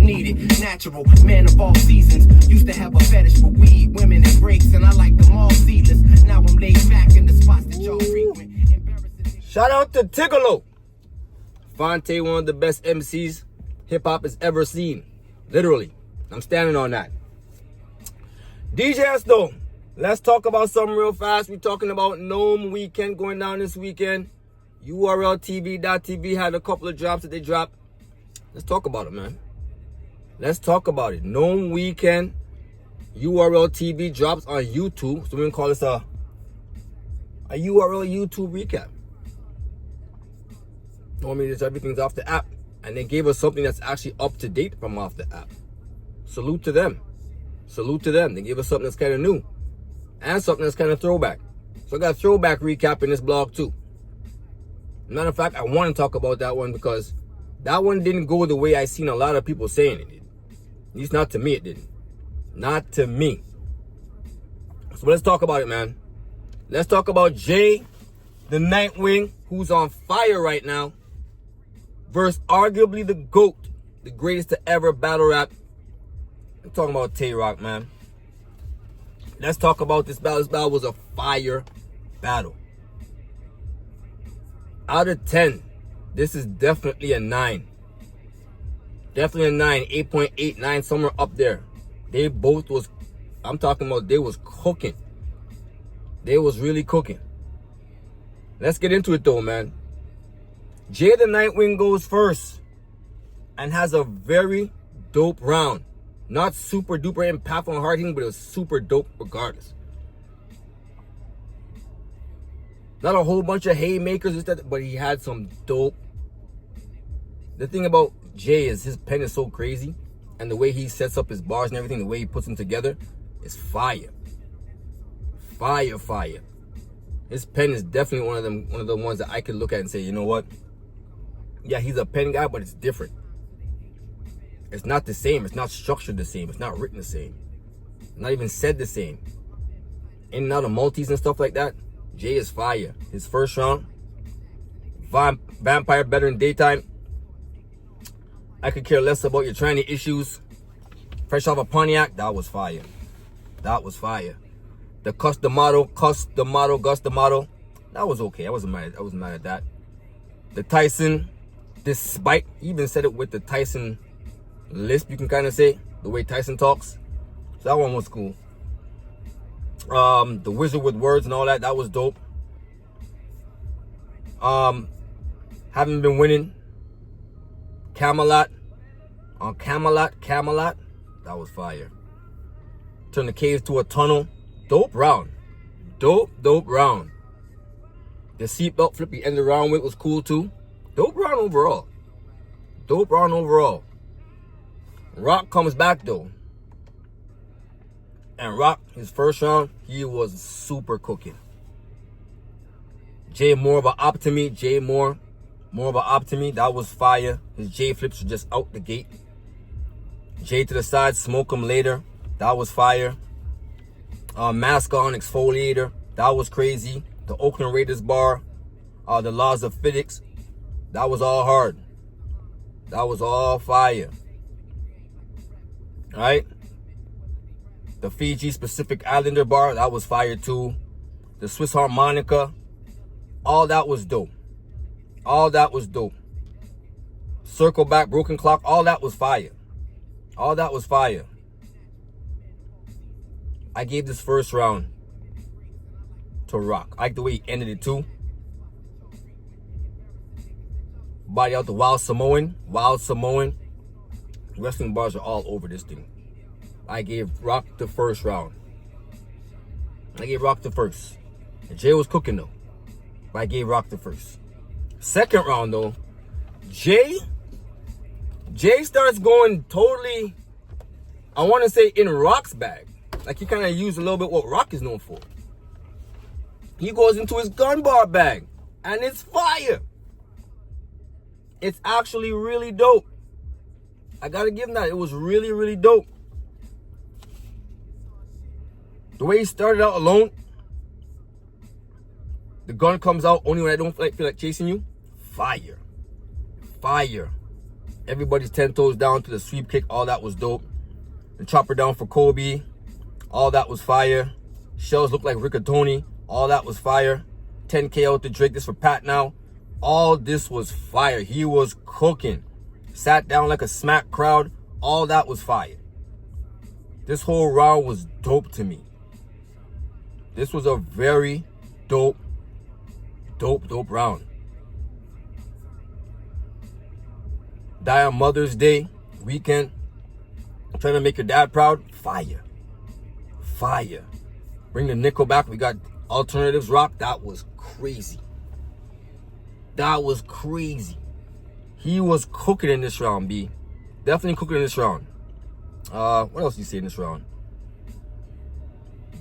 needed. Natural, man of all seasons. Used to have a fetish for weed, women and breaks, and I like them all seedless. Now I'm laid back in the spots that y'all frequent. Shout out to Tigolo. Fonte, one of the best MCs hip-hop has ever seen. Literally. I'm standing on that. D.J.S though. Let's talk about something real fast. We're talking about NOME weekend going down this weekend. URLTV.tv had a couple of drops that they dropped. Let's talk about it, man. Let's talk about it. NOME weekend. URLTV drops on YouTube. So we can call this a URL YouTube recap. Normally, just everything's off the app. And they gave us something that's actually up to date from off the app. Salute to them. Salute to them. They gave us something that's kind of new. And something that's kind of throwback. So I got a throwback recap in this blog too. Matter of fact, I want to talk about that one because that one didn't go the way I seen a lot of people saying it did. At least not to me it didn't. Not to me. So let's talk about it, man. Let's talk about Jay, the Nitewing, who's on fire right now, versus arguably the GOAT, the greatest to ever battle rap. I'm talking about Tay Roc, man. Let's talk about this battle. This battle was a fire battle. Out of 10, this is definitely a 9. Definitely a 9, 8.8, 9, somewhere up there. They both was, I'm talking about they was cooking. They was really cooking. Let's get into it though, man. Jay the Nitewing goes first and has a very dope round. Not super duper impactful and hard hitting, but it was super dope regardless. Not a whole bunch of haymakers, but he had some dope. The thing about Jay is his pen is so crazy, and the way he sets up his bars and everything, the way he puts them together, is fire. Fire, fire. His pen is definitely one of the ones that I could look at and say, you know what? Yeah, he's a pen guy, but it's different. It's not the same. It's not structured the same. It's not written the same. Not even said the same. In and out of multis and stuff like that, Jay is fire. His first round, Vampire better in daytime. I could care less about your tranny issues. Fresh off a Pontiac, that was fire. That was fire. The Customato, that was okay. I wasn't mad at that. The Tyson, despite, he even said it with the Tyson lisp, you can kind of say, the way Tyson talks. So that one was cool. The Wizard with Words and all that, that was dope. Haven't been winning. Camelot, that was fire. Turn the caves to a tunnel. Dope round. Dope round. The seatbelt flip he ended the round with was cool too. Dope round overall. Roc comes back though. And Roc, his first round, he was super cooking. Jay more of an optomy. That was fire. His J flips were just out the gate. Jay to the side, smoke him later. That was fire. Mask on, exfoliator. That was crazy. The Oakland Raiders bar. The laws of physics. That was all hard. That was all fire. Alright? The Fiji Pacific Islander bar. That was fire too. The Swiss harmonica. All that was dope. Circle back, broken clock. All that was fire. I gave this first round to Roc. I like the way he ended it too. Body out the Wild Samoan. Wrestling bars are all over this thing. I gave Roc the first round. And Jay was cooking though. But I gave Roc the first. Second round though, Jay starts going totally, I want to say, in Roc's bag. Like he kind of used a little bit what Roc is known for. He goes into his gun bar bag. And it's fire. It's actually really dope. I gotta give him that. It was really, really dope. The way he started out alone. The gun comes out only when I don't feel like chasing you. Fire. Everybody's 10 toes down to the sweep kick. All that was dope. The chopper down for Kobe. All that was fire. Shells look like rigatoni. All that was fire. 10K out to Drake. This for Pat now. All this was fire. He was cooking. Sat down like a smack crowd. All that was fire. This whole round was dope to me. This was a very dope round. Die on Mother's Day weekend. Trying to make your dad proud. Fire. Fire. Bring the nickel back. We got alternatives rock. That was crazy. That was crazy. He was cooking in this round, B. Definitely cooking in this round. What else do you say in this round?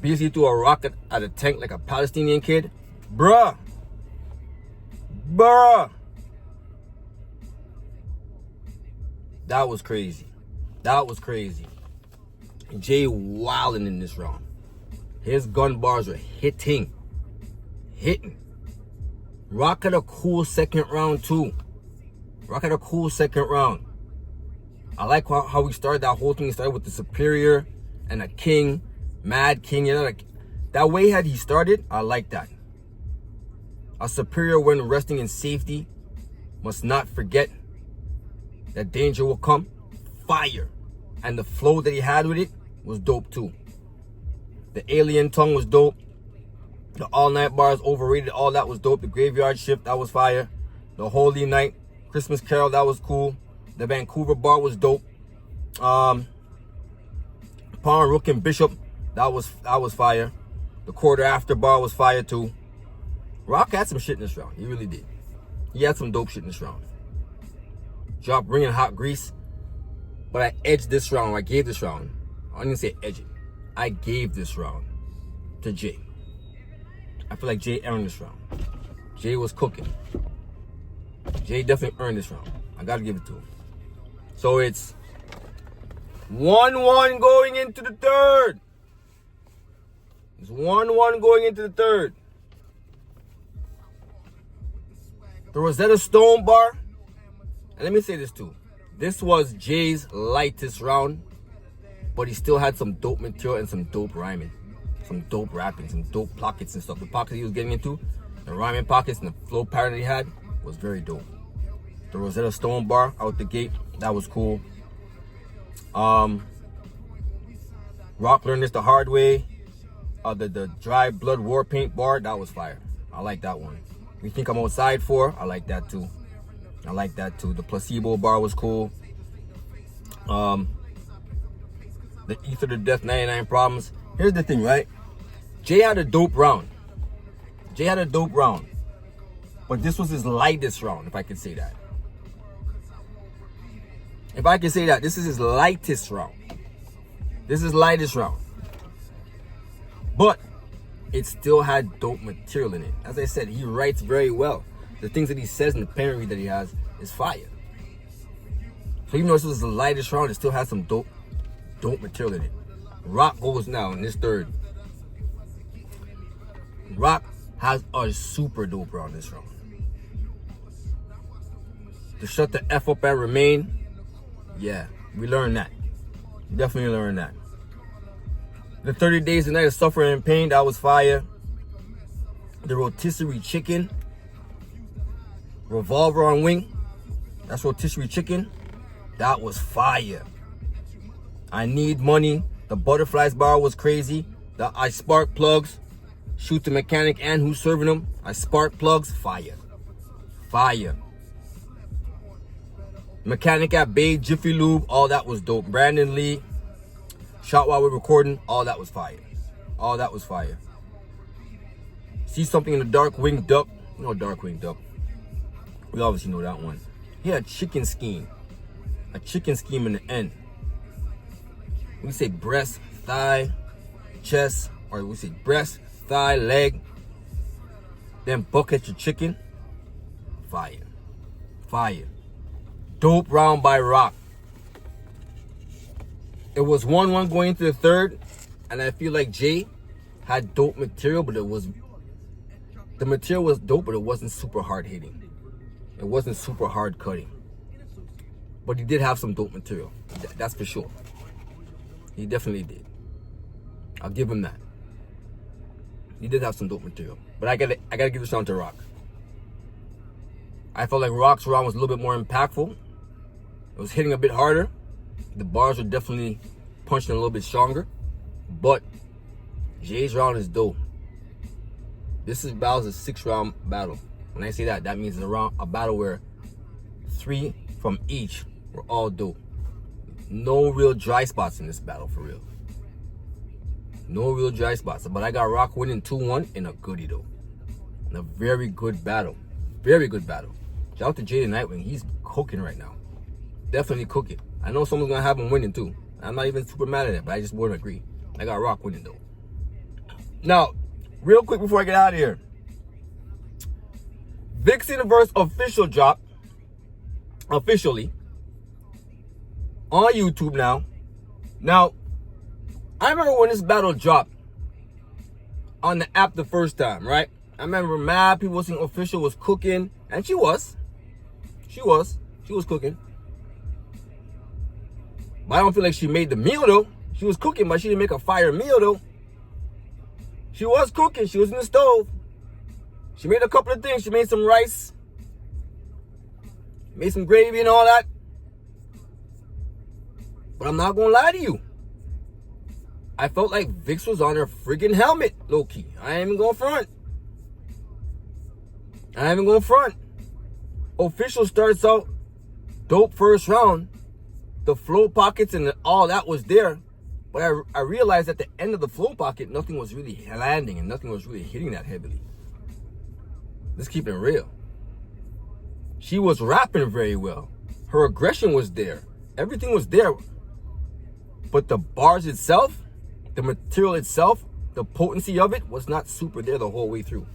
Beasley threw a rocket at a tank like a Palestinian kid. Bruh. That was crazy. That was crazy. Jay wilding in this round. His gun bars were hitting. Rock had a cool second round too. I like how we started that whole thing. He started with the Superior and a King, Mad King. You know, like that way he started. I like that. A Superior, when resting in safety, must not forget that danger will come. Fire. And the flow that he had with it was dope too. The Alien Tongue was dope. The All Night Bars overrated. All that was dope. The Graveyard Shift, that was fire. The Holy Night, Christmas Carol, that was cool. The Vancouver bar was dope. Pawn, Rook, and Bishop, that was fire. The Quarter After bar was fire too. Rock had some shit in this round. He really did. He had some dope shit in this round. Drop Ring and Hot Grease. But I edged this round. I gave this round. I didn't say edge it. I gave this round to Jay. I feel like Jay earned this round. Jay was cooking. Jay definitely earned this round. I gotta give it to him. So it's 1-1 going into the third. It's 1-1 going into the third. The Rosetta Stone bar. And let me say this too. This was Jay's lightest round, but he still had some dope material and some dope rhyming, some dope rapping, some dope pockets and stuff. The pockets he was getting into, the rhyming pockets and the flow pattern that he had was very dope. The Rosetta Stone bar out the gate, that was cool. Rock learned this the hard way. The Dry Blood War Paint bar, that was fire. I like that one. You think I'm outside for? I like that too. The Placebo bar was cool. The Ether to Death 99 Problems. Here's the thing, right? Jay had a dope round. But this was his lightest round, if I could say that. This is his lightest round. But it still had dope material in it. As I said, he writes very well. The things that he says and the parody that he has is fire. So even though this was the lightest round, it still has some dope material in it. Rock goes now in this third. Rock has a super dope round this round. To shut the F up and remain, yeah, we learned that. Definitely learned that. The 30 Days a Night of Suffering and Pain, that was fire. The Rotisserie Chicken. Revolver on Wing, that's Rotisserie Chicken. That was fire. I Need Money. The Butterflies bar was crazy. The I Spark Plugs. Shoot the Mechanic and Who's Serving Them. I Spark Plugs. Fire. Mechanic at Bay, Jiffy Lube. All that was dope. Brandon Lee. Shot While We're Recording. All that was fire. See Something in the Dark, Winged Duck. You know Darkwing Duck. We obviously know that one. He had a chicken scheme in the end. We say breast, thigh, chest, or we say breast, thigh, leg. Then bucket your chicken. Fire. Dope round by Rock. It was 1-1 going into the third, and I feel like Jay had dope material, but the material was dope, but it wasn't super hard hitting. It wasn't super hard cutting. But he did have some dope material. That's for sure. He definitely did. I'll give him that. He did have some dope material. But I gotta give this round to Roc. I felt like Roc's round was a little bit more impactful. It was hitting a bit harder. The bars were definitely punching a little bit stronger. But Jay's round is dope. This is battle's a 6-round battle. When I say that, that means a battle where 3 from each were all dope. No real dry spots in this battle, for real. No real dry spots. But I got Roc winning 2-1 in a goodie, though. In a very good battle. Very good battle. Shout out to Jay the Nitewing. He's cooking right now. Definitely cooking. I know someone's going to have him winning, too. I'm not even super mad at it, but I just wouldn't agree. I got Roc winning, though. Now, real quick before I get out of here. Viixen verse official drop. Officially. On YouTube now. Now, I remember when this battle dropped on the app the first time, right? I remember mad people saying official was cooking. And she was. She was cooking. But I don't feel like she made the meal, though. She was cooking, but she didn't make a fire meal, though. She was cooking. She was in the stove. She made a couple of things. She made some rice. Made some gravy and all that. But I'm not going to lie to you. I felt like Vix was on her friggin' helmet, low-key. I ain't even going front. Official starts out dope first round. The flow pockets and all that was there. But I realized at the end of the flow pocket, nothing was really landing and nothing was really hitting that heavily. Let's keep it real. She was rapping very well. Her aggression was there. Everything was there. But the bars itself, the material itself, the potency of it was not super there the whole way through.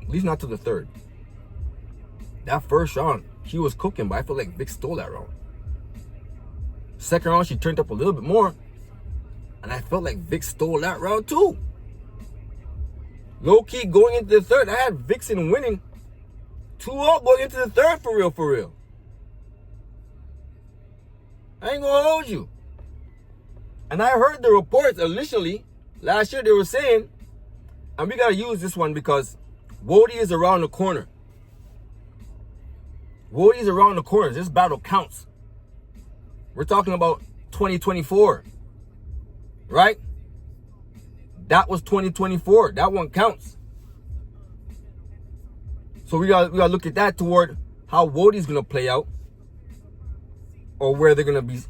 At least not to the third. That first round, she was cooking, but I feel like Vic stole that round. Second round, she turned up a little bit more. And I felt like Vic stole that round too. Low key going into the third, I had Viixen winning 2-0 going into the third for real. I ain't gonna hold you. And I heard the reports initially, last year they were saying, and we gotta use this one because Wody is around the corner. Wody's around the corner. This battle counts. We're talking about 2024. Right? That was 2024. That one counts. So we gotta look at that toward how Wody's gonna play out. Or where they're gonna be,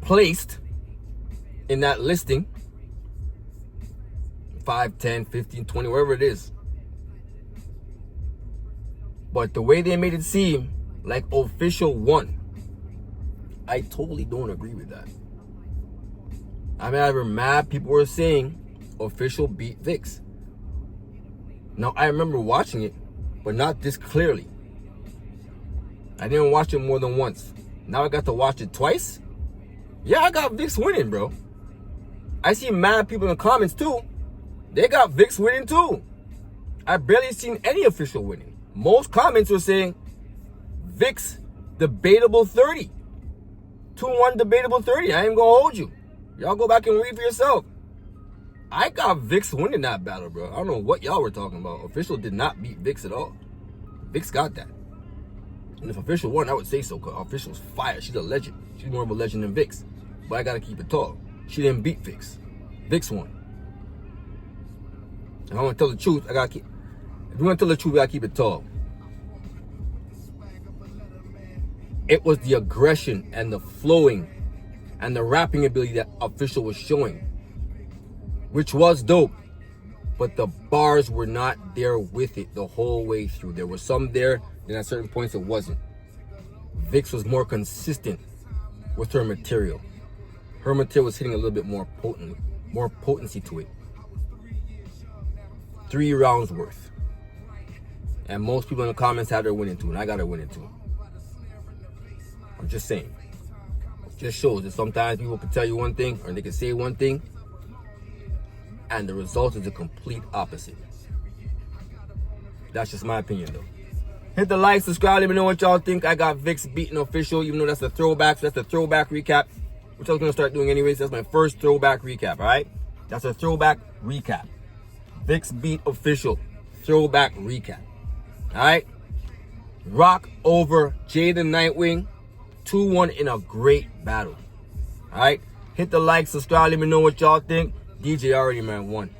placed in that listing. 5, 10, 15, 20, wherever it is. But the way they made it seem like official won, I totally don't agree with that. I mean, I remember mad people were saying official beat Vix. Now, I remember watching it, but not this clearly. I didn't watch it more than once. Now I got to watch it twice. Yeah, I got Vix winning, bro. I see mad people in the comments too. They got Vix winning too. I barely seen any official winning. Most comments were saying Vix debatable 30. 2-1 debatable 30. I ain't gonna hold you. Y'all go back and read for yourself. I got Vix winning that battle, bro. I don't know what y'all were talking about. Official did not beat Vix at all. Vix got that. And if Official won, I would say so, because Official's fire. She's a legend. She's more of a legend than Vix. But I gotta keep it tall. She didn't beat Vix. Vix won. If I want to tell the truth, I gotta keep. If you want to tell the truth, I gotta keep it tall. It was the aggression and the flowing and the rapping ability that Official was showing, which was dope. But the bars were not there with it the whole way through. There were some there, then at certain points it wasn't. Vix was more consistent with her material. Her material was hitting a little bit more potently, more potency to it. 3 rounds worth. And most people in the comments had her winning too, and I got her winning too. I'm just saying. It just shows that sometimes people can tell you one thing, or they can say one thing, and the result is the complete opposite. That's just my opinion though. Hit the like, subscribe, let me know what y'all think. I got Viixen beating official, even though that's the throwback. So that's the throwback recap, which I was gonna start doing anyways. That's my first throwback recap, alright? That's a throwback recap. Viixen beat official. Throwback recap. Alright? Roc over Jaden Nitewing. 2-1 in a great battle. Alright? Hit the like, subscribe, let me know what y'all think. DJ already, man, won.